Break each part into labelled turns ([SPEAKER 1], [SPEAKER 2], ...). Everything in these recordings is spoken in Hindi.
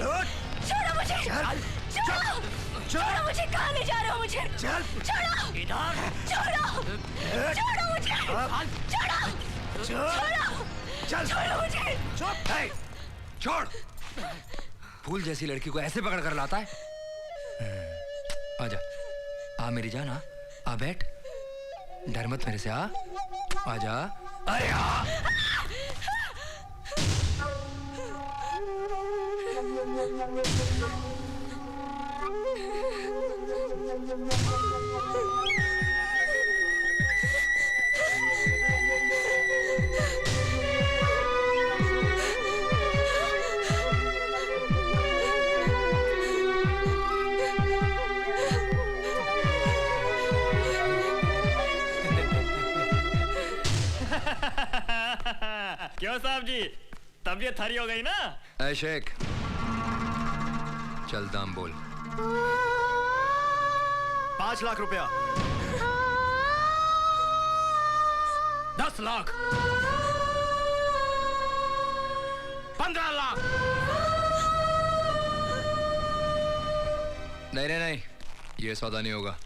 [SPEAKER 1] छोड़ो मुझे। छोड़ो छोड़ो मुझे। कहाँ ले जा रहे हो मुझे? छोड़ो
[SPEAKER 2] इधर।
[SPEAKER 1] छोड़ो छोड़ो मुझे। छोड़ो छोड़ो मुझे।
[SPEAKER 3] छोड़। फूल जैसी लड़की को ऐसे पकड़ कर लाता है? आजा, आ मेरी जान, आ बैठ। डर मत मेरे से, आजा। अरे आ।
[SPEAKER 2] क्यों साहब जी, तबीयत थारी हो गई ना?
[SPEAKER 3] ऐ शेख, चल दाम बोल।
[SPEAKER 4] 5 लाख रुपया।
[SPEAKER 2] 10 लाख। 15 लाख।
[SPEAKER 3] नहीं, ये सौदा नहीं होगा।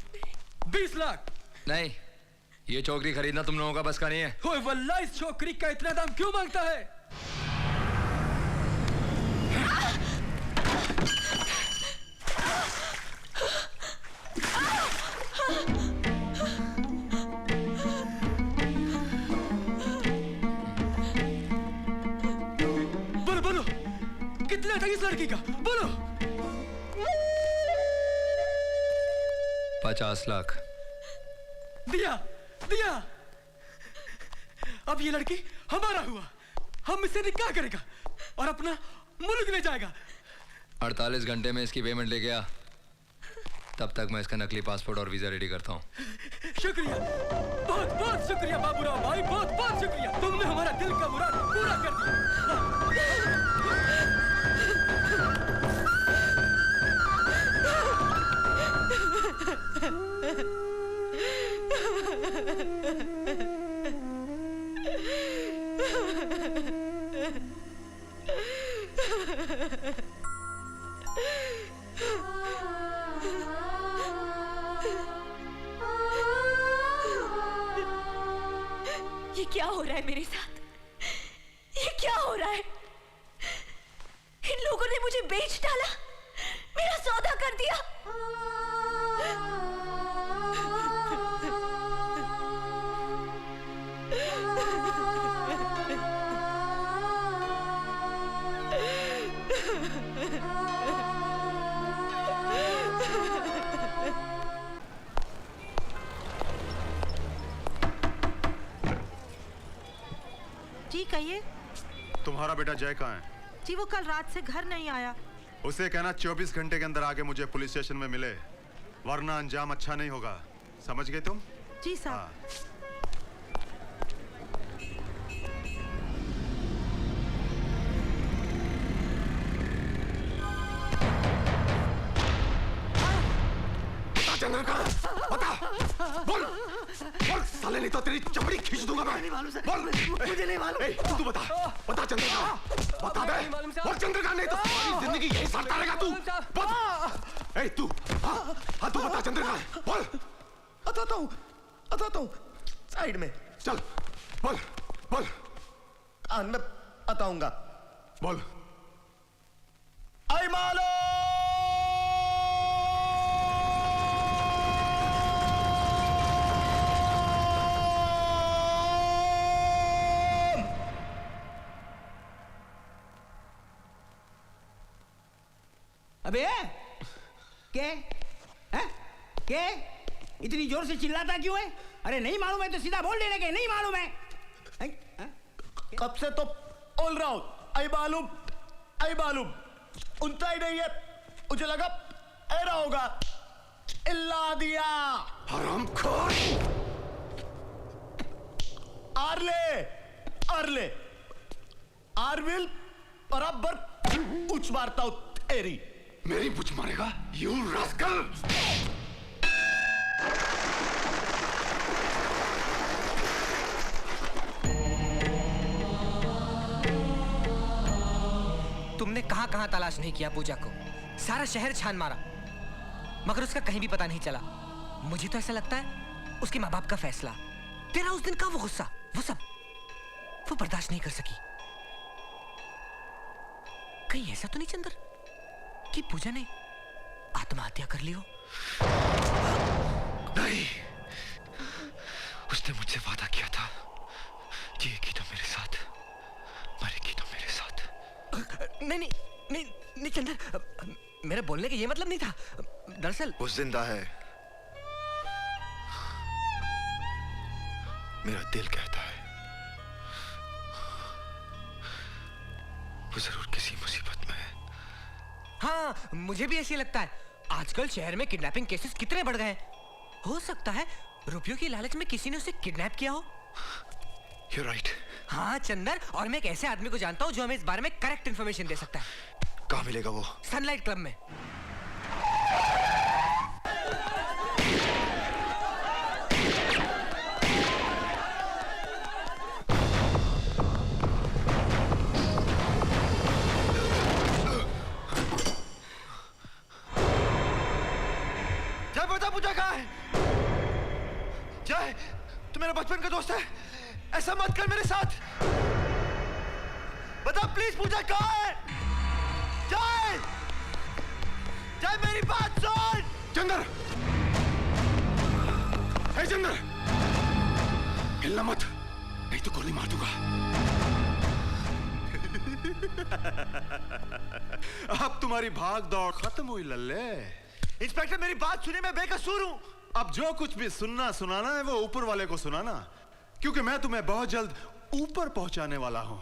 [SPEAKER 4] 20 लाख।
[SPEAKER 3] नहीं, ये छोकरी खरीदना तुम लोगों का बस का नहीं है।
[SPEAKER 4] ओए वल्लाह, इस छोकरी का इतना दाम क्यों मांगता है? बोलो कितना था इस लड़की का? बोलो।
[SPEAKER 3] 50 लाख।
[SPEAKER 4] दिया। अब ये लड़की हमारा हुआ, हम इससे निकाह करेगा और अपना मुल्क ले जाएगा।
[SPEAKER 3] 48 घंटे में इसकी पेमेंट ले गया, तब तक मैं इसका नकली पासपोर्ट और वीजा रेडी करता हूँ।
[SPEAKER 4] शुक्रिया, बहुत बहुत शुक्रिया बाबूराव भाई, बहुत बहुत शुक्रिया। तुमने हमारा दिल का मुराद पूरा कर दिया।
[SPEAKER 1] ये क्या हो रहा है मेरे साथ? ये क्या हो रहा है? इन लोगों ने मुझे बेच डाला, मेरा सौदा कर दिया।
[SPEAKER 5] जी कहिए।
[SPEAKER 6] तुम्हारा बेटा जय कहाँ है?
[SPEAKER 5] जी वो कल रात से घर नहीं आया।
[SPEAKER 6] उसे कहना 24 घंटे के अंदर आके मुझे पुलिस स्टेशन में मिले, वरना अंजाम अच्छा नहीं होगा। समझ गए तुम?
[SPEAKER 5] जी साहब।
[SPEAKER 6] चंद्र कहाँ? बता, बोल साले, नहीं तो तेरी चमड़ी खींच दूंगा मैं। नहीं मालूम सर, बोल। मुझे नहीं मालूम। तू बता चंद्र कहाँ? बता दे, बोल चंद्र कहाँ, नहीं तो सारी जिंदगी यही सड़ता रहेगा तू। बोल, तू तू बता चंद्र कहाँ? बोल।
[SPEAKER 7] बताता हूँ, साइड में।
[SPEAKER 6] चल, बोल।
[SPEAKER 7] मैं बताऊंगा।
[SPEAKER 6] बोल।
[SPEAKER 7] आई मालो।
[SPEAKER 8] अबे क्या इतनी जोर से चिल्लाता क्यों है? अरे नहीं मालूम है तो सीधा बोल देने के नहीं मालूम है।
[SPEAKER 7] कब से तो बोल रहा हूं, आई मालूम उनका ही नहीं है। मुझे लगा ऐरा होगा, इल्ला दिया।
[SPEAKER 6] हरामखोर।
[SPEAKER 7] आरविल बराबर पूछ मारता हूं तेरी।
[SPEAKER 6] मेरी पूछ मारेगा? You rascal.
[SPEAKER 9] तुमने कहां कहां तलाश नहीं किया पूजा को, सारा शहर छान मारा, मगर उसका कहीं भी पता नहीं चला। मुझे तो ऐसा लगता है उसके माँ बाप का फैसला, तेरा उस दिन का वो गुस्सा, वो सब वो बर्दाश्त नहीं कर सकी। कहीं ऐसा तो नहीं चंदर कि पूजा ने आत्महत्या कर ली हो?
[SPEAKER 6] नहीं, उसने मुझसे वादा किया था, जिएगी तो मेरे साथ, मरेगी तो मेरे साथ।
[SPEAKER 9] नहीं नहीं नहीं नहीं चंदर, मेरे बोलने का ये मतलब नहीं था। दरअसल
[SPEAKER 6] वो जिंदा है, मेरा दिल कहता है वो जरूर किसी मुसीबत में है।
[SPEAKER 9] हाँ, मुझे भी ऐसे लगता है। आजकल शहर में किडनैपिंग केसेस कितने बढ़ गए हैं। हो सकता है रुपयों की लालच में किसी ने उसे किडनैप किया हो।
[SPEAKER 6] You're right.
[SPEAKER 9] हाँ चंदर, और मैं एक ऐसे आदमी को जानता हूँ जो हमें इस बारे में करेक्ट इन्फॉर्मेशन दे सकता है।
[SPEAKER 6] कहाँ मिलेगा वो?
[SPEAKER 9] सनलाइट क्लब में।
[SPEAKER 6] जय, बता पूजा कहाँ है? जय, तू मेरा बचपन का दोस्त है, ऐसा मत कर मेरे साथ। बता प्लीज पूजा कहाँ है? जय, जय मेरी बात सुन। चंदर, हे चंदर, हिलना मत, नहीं तो गोली मार दूंगा। अब तुम्हारी भाग दौड़ खत्म हुई लल्ले। इंस्पेक्टर मेरी बात सुनिए, मैं बेकसूर हूं। अब जो कुछ भी सुनना सुनाना है वो ऊपर वाले को सुनाना, क्योंकि मैं तुम्हें बहुत जल्द ऊपर पहुंचाने वाला हूं।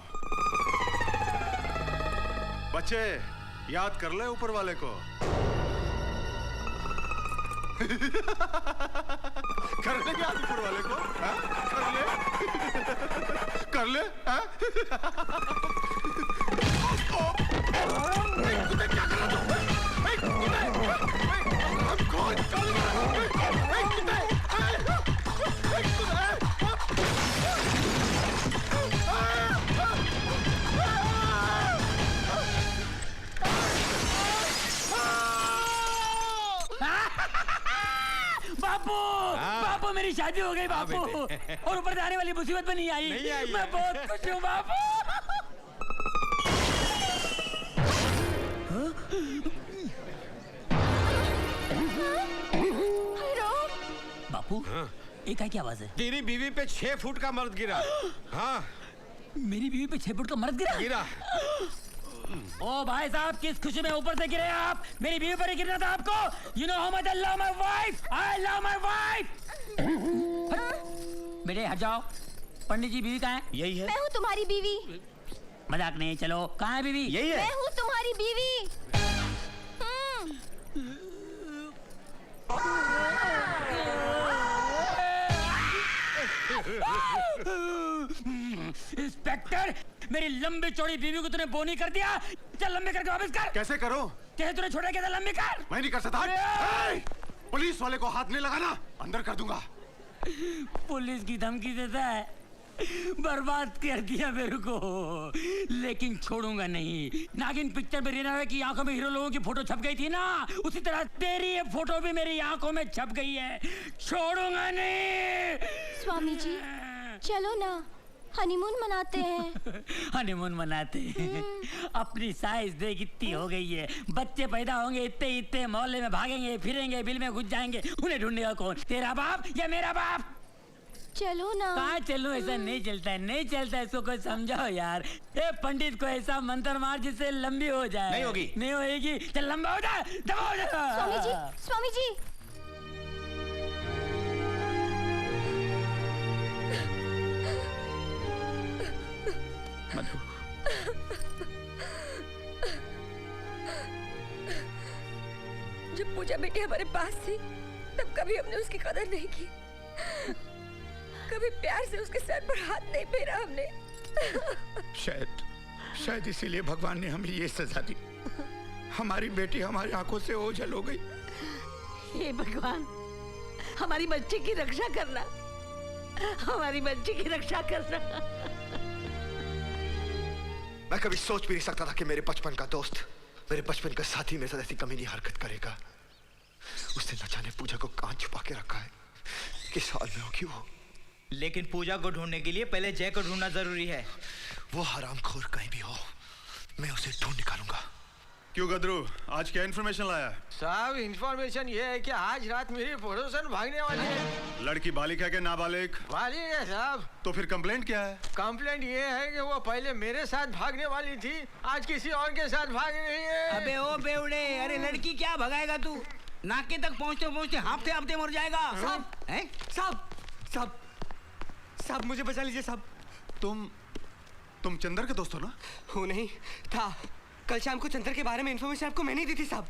[SPEAKER 6] बच्चे याद कर ले ऊपर वाले को। कर ले याद ऊपर वाले को, हा? कर ले, कर ले, हा? क्या कर रहा तू?
[SPEAKER 8] बापू, बापू मेरी शादी हो गई बापू, और ऊपर जाने वाली मुसीबत में नहीं आई। मैं बहुत खुश हूँ बापू। बापू, ये क्या आवाज है?
[SPEAKER 7] तेरी बीवी पे 6 फुट का मर्द गिरा। हाँ,
[SPEAKER 8] मेरी बीवी पे 6 फुट का मर्द गिरा? ओ भाई साहब, किस खुशी में ऊपर से गिरे आप? मेरी बीवी पर ही गिरना था आपको। You know how much I love my wife. I love my wife. बेटे हट जाओ। पंडित जी, बीवी कहाँ है?
[SPEAKER 7] यही है।
[SPEAKER 1] मैं हूँ तुम्हारी बीवी।
[SPEAKER 8] मजाक नहीं, चलो कहाँ है बीवी?
[SPEAKER 7] यही है।
[SPEAKER 1] मैं हूँ तुम्हारी बीवी।
[SPEAKER 8] इंस्पेक्टर, मेरी लंबी चौड़ी बीवी को तूने बोनी कर दिया। चल लंबी करके वापस कर।
[SPEAKER 6] कैसे करो?
[SPEAKER 8] कैसे तूने छोड़ा? कैसे लंबी कर?
[SPEAKER 6] मैं नहीं कर सकता। पुलिस वाले को हाथ नहीं लगाना, अंदर कर दूंगा।
[SPEAKER 8] पुलिस की धमकी देता है? बर्बाद कर दिया मेरे को, लेकिन छोड़ूंगा नहीं। नागिन पिक्चर में रीना की आंखों में हीरो लोगों की फोटो छप गई थी ना, उसी तरह तेरी ये फोटो भी मेरी आंखों में छप गई है। छोड़ूंगा नहीं।
[SPEAKER 1] स्वामी जी, चलो ना, हनीमून मनाते हैं।
[SPEAKER 8] हनीमून मनाते हैं? अपनी साइज देख इतनी हो गई है, बच्चे पैदा होंगे इतने इतने, मोहल्ले में भागेंगे फिरेंगे, बिल में घुस जाएंगे, उन्हें ढूंढेगा कौन? तेरा बाप या मेरा बाप?
[SPEAKER 1] चलो ना।
[SPEAKER 8] कहाँ चलो? ऐसा नहीं चलता है, नहीं चलता है। इसको कोई समझाओ यार। ए पंडित को ऐसा मंत्र मार जिससे लंबी हो जाए।
[SPEAKER 7] नहीं होगी।
[SPEAKER 8] नहीं होगी। चल लंबा हो जा, दबा हो जा।
[SPEAKER 1] स्वामी जी, स्वामी जी।
[SPEAKER 8] मधु,
[SPEAKER 1] जब पूजा बेटी हमारे पास थी तब कभी हमने उसकी कदर नहीं की, कभी प्यार से उसके सर पर हाथ नहीं फेरा हमने।
[SPEAKER 7] शायद इसीलिए भगवान ने हमें ये सजा दी। हमारी बेटी हमारी आंखों से ओझल हो गई।
[SPEAKER 5] हे भगवान, हमारी बच्ची की रक्षा करना, हमारी बच्ची की रक्षा करना।
[SPEAKER 6] मैं कभी सोच भी नहीं सकता था कि मेरे बचपन का दोस्त, मेरे बचपन का साथी मेरे साथ ऐसी कमीनी हरकत करेगा। उसने न जाने पूजा को कहां छुपा के रखा है, किस हाल में होगी वो।
[SPEAKER 10] लेकिन पूजा को ढूंढने के लिए पहले जय को ढूंढना जरूरी है।
[SPEAKER 6] वो हरामखोर कहीं भी हो, मैं उसे ढूंढ निकालूंगा।
[SPEAKER 11] क्यों गदरू, आज क्या इन्फॉर्मेशन लाया?
[SPEAKER 12] साहब इन्फॉर्मेशन ये है कि आज रात मेरी पड़ोसन भागने वाली है।
[SPEAKER 11] लड़की बालिक है कि नाबालिग?
[SPEAKER 12] बालिग है साहब।
[SPEAKER 11] तो फिर कंप्लेंट क्या है?
[SPEAKER 12] कंप्लेंट ये है कि वो पहले मेरे साथ भागने वाली थी, आज किसी और के साथ भाग रही है।
[SPEAKER 8] अबे ओ बेवड़े, अरे लड़की क्या भगाएगा तू? नाके तक पहुंचते पहुंचते हाफते हाफते मर जाएगा।
[SPEAKER 9] साहब,
[SPEAKER 8] हैं?
[SPEAKER 9] साहब मुझे बचा लीजिए साहब।
[SPEAKER 11] तुम चंदर के दोस्त हो ना?
[SPEAKER 9] हो नहीं था, कल शाम को चंदर के बारे में इन्फॉर्मेशन आपको मैंने ही दी थी साहब।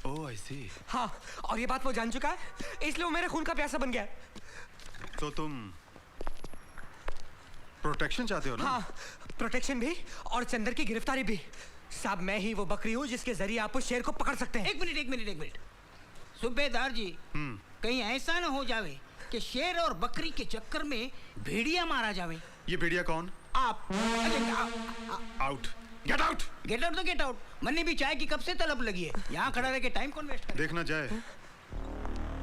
[SPEAKER 11] ओह आई सी।
[SPEAKER 9] हाँ, और ये बात वो जान चुका है, इसलिए वो मेरे खून का प्यासा बन गया है।
[SPEAKER 11] तो तुम प्रोटेक्शन चाहते हो ना?
[SPEAKER 9] हाँ, प्रोटेक्शन भी और चंदर की गिरफ्तारी भी। साहब मैं ही वो बकरी हूँ जिसके जरिए आप उस शेर को पकड़ सकते हैं।
[SPEAKER 8] एक मिनट सूबेदार जी, कहीं ऐसा ना हो जावे कि शेर और बकरी के चक्कर में भेड़िया मारा जावे।
[SPEAKER 11] ये भेड़िया कौन?
[SPEAKER 8] आप।
[SPEAKER 11] Out, get out.
[SPEAKER 8] Get out तो गेट आउट, मन्ने भी चाय की कब से तलब लगी है, यहाँ खड़ा रह के टाइम कौन वेस्ट करे?
[SPEAKER 11] देखना जाए,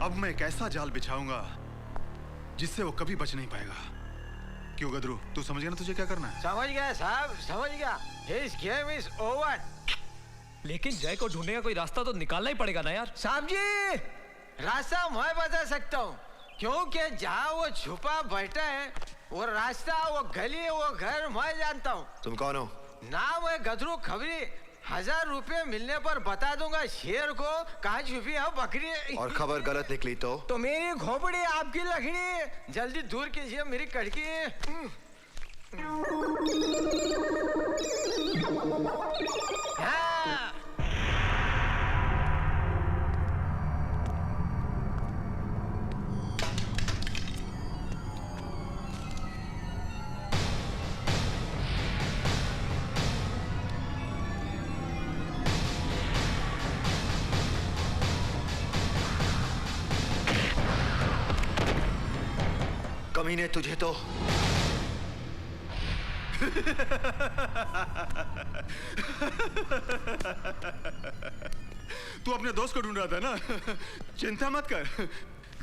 [SPEAKER 11] अब मैं एक ऐसा जाल बिछाऊंगा जिससे वो कभी बच नहीं पाएगा। क्यों गदरू, तू समझ गया ना तुझे क्या करना है?
[SPEAKER 12] समझ गया साहब, समझ गया। His game is over.
[SPEAKER 9] लेकिन जय को ढूंढने का कोई रास्ता तो निकालना ही पड़ेगा ना यार।
[SPEAKER 12] साहब जी, रास्ता मैं बता सकता हूँ, क्योंकि जहाँ वो छुपा बैठा है वो रास्ता, वो गली, वो घर मैं जानता हूँ।
[SPEAKER 6] तुम कौन हो?
[SPEAKER 12] नाम है गदरू खबरी। 1000 रुपए मिलने पर बता दूंगा शेर को कहाँ छुपी है बकरी।
[SPEAKER 6] और खबर गलत निकली तो
[SPEAKER 12] मेरी खोपड़ी आपकी लकड़ी, जल्दी दूर कीजिए मेरी कड़की। हाँ।
[SPEAKER 6] कमीने तुझे तो
[SPEAKER 11] तू अपने दोस्त को ढूंढ रहा था ना? चिंता मत कर,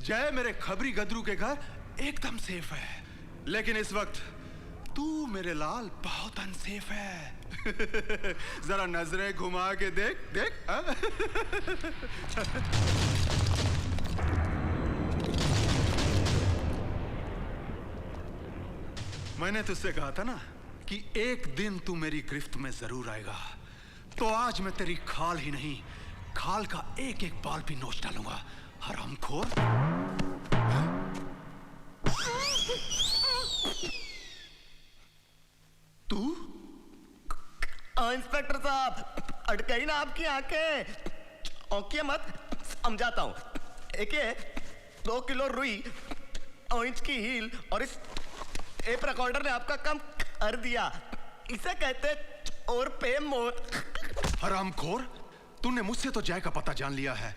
[SPEAKER 11] जय मेरे खबरी गदरू के घर एकदम सेफ है, लेकिन इस वक्त तू मेरे लाल बहुत अनसेफ है। जरा नजरें घुमा के देख देख। मैंने तुझसे कहा था ना कि एक दिन तू मेरी गिरफ्त में जरूर आएगा, तो आज मैं तेरी खाल ही नहीं, खाल का एक एक बाल भी नोच डालूंगा, हरामखोर। तू?
[SPEAKER 7] इंस्पेक्टर साहब, अटक गई ना आपकी आंखें, औंकिए मत, समझाता हूँ। एक 2 किलो रुई, 1 इंच की हील और इस टेप रिकॉर्डर ने आपका काम कर दिया। इसे कहते और पे मोर।
[SPEAKER 11] हरामखोर, तूने मुझसे तो जय का पता जान लिया है,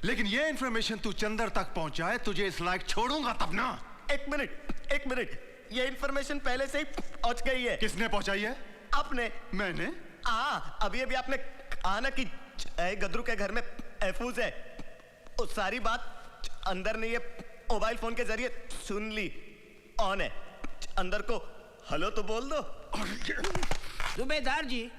[SPEAKER 11] लेकिन ये इंफॉर्मेशन तू चंदर तक पहुंचाए, तुझे इस लायक छोड़ूंगा तब ना।
[SPEAKER 7] एक मिनट, ये इंफॉर्मेशन पहले से ही पहुंच गई है।
[SPEAKER 11] किसने पहुंचाई है?
[SPEAKER 7] आपने।
[SPEAKER 11] मैंने?
[SPEAKER 7] हाँ, अभी आपने कहा ना कि गदरू के घर में महफूज है, उस सारी बात अंदर ने ये मोबाइल फोन के जरिए सुन ली। ऑन है, अंदर को हेलो तो बोल दो।
[SPEAKER 8] सूबेदार जी,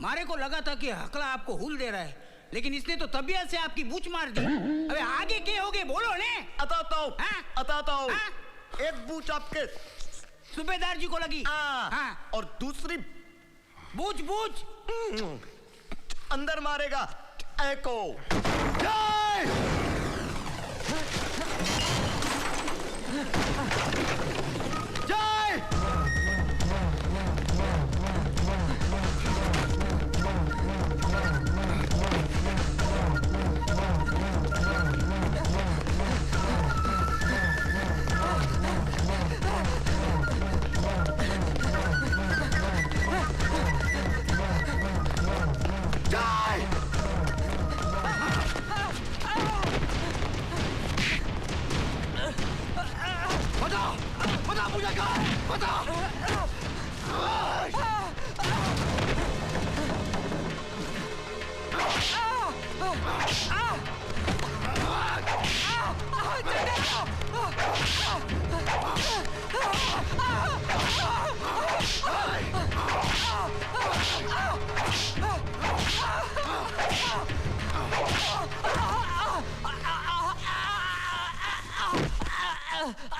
[SPEAKER 8] मारे को लगा था कि हकला आपको हुल दे रहा है, लेकिन इसने तो तबीयत से आपकी बूच मार दी। अबे आगे क्या होगे बोलो ने?
[SPEAKER 7] अताता हूँ। एक बूच आपके
[SPEAKER 8] सूबेदार जी को लगी।
[SPEAKER 7] हाँ। और दूसरी
[SPEAKER 8] बूच
[SPEAKER 7] अंदर मारेगा एको।
[SPEAKER 6] बता पूजा कहाँ है? बता।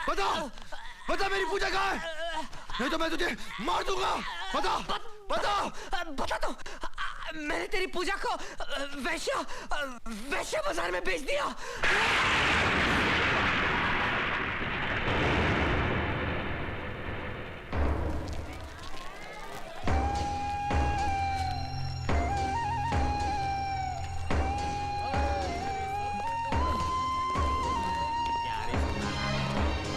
[SPEAKER 6] बता बता मेरी पूजा कहाँ है, नहीं तो मैं तुझे मार दूंगा। बता बता
[SPEAKER 9] बता दो, मैंने तेरी पूजा को वैश्या बाजार में बेच दिया।